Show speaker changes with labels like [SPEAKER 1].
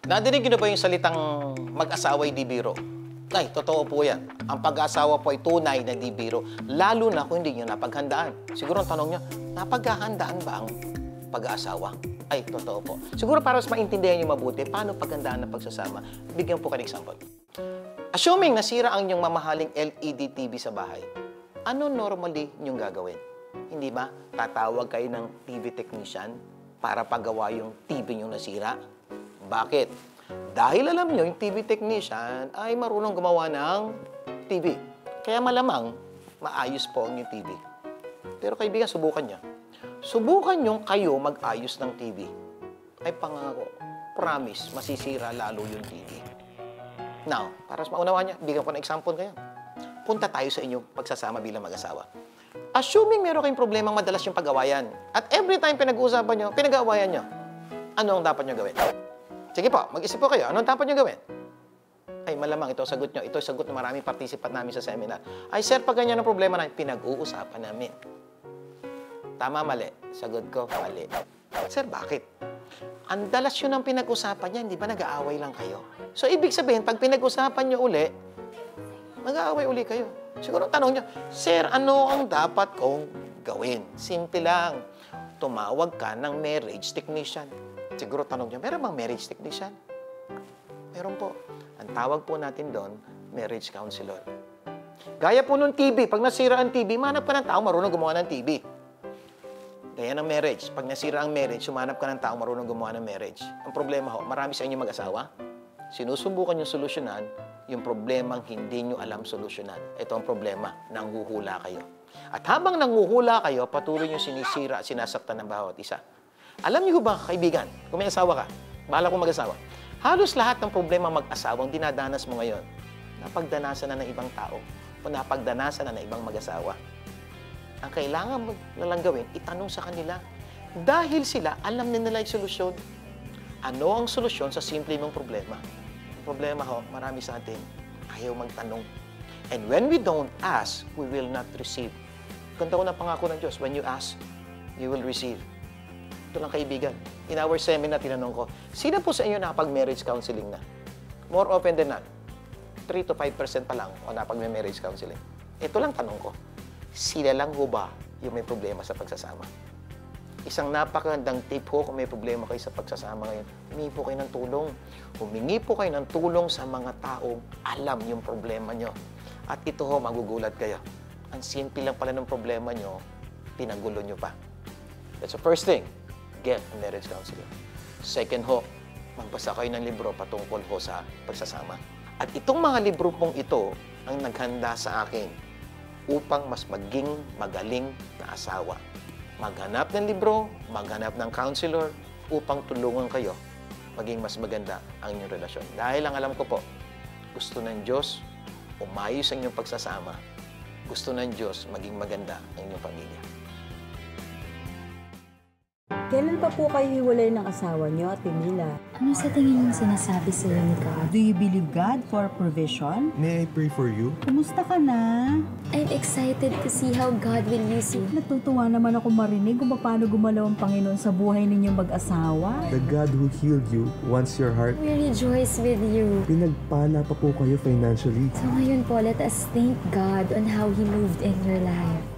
[SPEAKER 1] Nadinig niyo na ba yung salitang mag-asawa'y di biro? Ay, totoo po yan. Ang pag-asawa po ay tunay na di biro, lalo na kung hindi niyo napaghandaan. Siguro ang tanong niyo, napaghahandaan ba ang pag-aasawa? Ay, totoo po. Siguro para mas maintindihan niyo mabuti, paano paghandaan ng pagsasama? Bigyan po kayo ng example. Assuming nasira ang inyong mamahaling LED TV sa bahay, ano normally niyong gagawin? Hindi ba? Tatawag kayo ng TV technician para pagawa yung TV niyong nasira? Bakit? Dahil alam nyo, yung TV technician ay marunong gumawa ng TV. Kaya malamang, maayos po ang yung TV. Pero kaibigan, subukan nyo. Subukan nyo kayo mag-ayos ng TV. Ay pangako, promise, masisira lalo yung TV. Now, para mas maunawaan niya, bigyan ko ng example kayo. Punta tayo sa inyong pagsasama bilang mag-asawa. Assuming meron kayong problemang madalas yung pag-awayan, at every time pinag-uusapan nyo, pinag-aawayan nyo, ano ang dapat nyo gawin? Sige po, mag-isip po kayo. Anong dapat nyo gawin? Ay, malamang ito sagot nyo. Ito sagot ng maraming participant namin sa seminar. Ay, sir, pag ganyan ang problema na, pinag-uusapan namin. Tama, mali. Sagot ko, mali. Sir, bakit? Ang dalas yun ang pinag-usapan niya, hindi ba nag-aaway lang kayo? So, ibig sabihin, pag pinag-usapan nyo uli, mag-aaway uli kayo. Siguro tanong nyo, sir, ano ang dapat kong gawin? Simple lang. Tumawag ka ng marriage technician. Siguro tanong nyo, meron bang marriage technician? Meron po. Ang tawag po natin doon, marriage counselor. Gaya po nung TV. Pag nasira ang TV, manap ka ng tao marunong gumawa ng TV. Gaya ng marriage. Pag nasira ang marriage, sumanap ka ng tao marunong gumawa ng marriage. Ang problema ho, marami sa inyo mag-asawa. Sinusubukan nyo solusyonan yung problemang hindi nyo alam solusyonan. Ito ang problema, nanghuhula kayo. At habang nanghuhula kayo, patuloy nyo sinisira at sinasaktan ng bawat isa. Alam niyo ba, kaibigan, kung may asawa ka, bahala kong mag-asawa, halos lahat ng problema mag-asawang dinadanas mo ngayon, napagdanasan na ng ibang tao o napagdanasan na ng ibang mag-asawa. Ang kailangan mo na lang gawin, itanong sa kanila. Dahil sila, alam na nila yung solusyon. Ano ang solusyon sa simple mong problema? Ang problema ho, marami sa atin, ayaw magtanong. And when we don't ask, we will not receive. Ganda ko na pangako ng Diyos, when you ask, you will receive. Ito lang kaibigan. In our seminar, tinanong ko, sino po sa inyo nakapag-marriage counseling na? More often than not, 3 to 5% pa lang o napag-marriage counseling. Ito lang tanong ko, sila lang ho ba yung may problema sa pagsasama? Isang napakagandang tip ho kung may problema kayo sa pagsasama ngayon, humingi po kayo ng tulong. Humingi po kayo ng tulong sa mga taong alam yung problema nyo. At ito ho, magugulat kayo. Ang simple lang pala ng problema nyo, pinagulo nyo pa. That's the first thing. Get a marriage counselor. Second ho, magbasa kayo ng libro patungkol ho sa pagsasama. At itong mga libro pong ito ang naghanda sa akin upang mas maging magaling na asawa. Maghanap ng libro, maghanap ng counselor upang tulungan kayo maging mas maganda ang inyong relasyon. Dahil ang alam ko po, gusto ng Diyos umayos ang inyong pagsasama. Gusto ng Diyos maging maganda ang inyong pamilya.
[SPEAKER 2] Kailan pa po kayo hiwalay ng asawa niyo, Ate Mila?
[SPEAKER 3] Ano sa tingin mong sinasabi sa'yo ni God?
[SPEAKER 2] Do you believe God for provision?
[SPEAKER 4] May I pray for you?
[SPEAKER 2] Kumusta ka na?
[SPEAKER 3] I'm excited to see how God will use you.
[SPEAKER 2] Natutuwa naman ako marinig kung paano gumalaw ang Panginoon sa buhay ninyong mag-asawa.
[SPEAKER 4] The God who healed you wants your heart.
[SPEAKER 3] We rejoice with you.
[SPEAKER 4] Pinagpala pa po kayo financially.
[SPEAKER 3] So ngayon po, let us thank God on how He moved in your life.